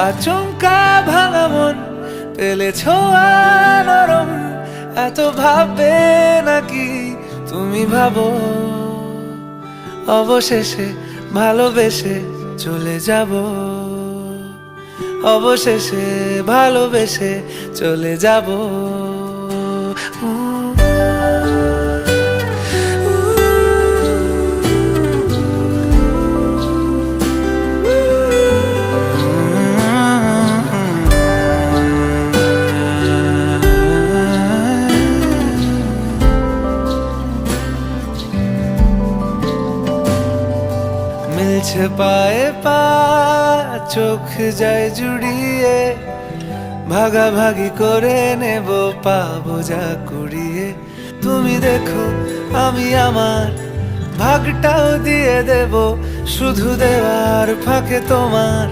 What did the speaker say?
আচমকা ভাঙা মন পেলে ছোঁয়া নরম, এত ভাববে নাকি তুমি ভাবো? অবশেষে ভালোবেসে চলে যাব, অবশেষে ভালোবেসে চলে যাব। মিলছে পায়ে পা, চোখ যায় জুড়িয়ে, ভাগাভাগি করে নেব পাবো যা কুড়িয়ে। তুমি দেখো আমি আমার ভাগটাও দিয়ে দেব, শুধু দেওয়ার ফাঁকে তোমার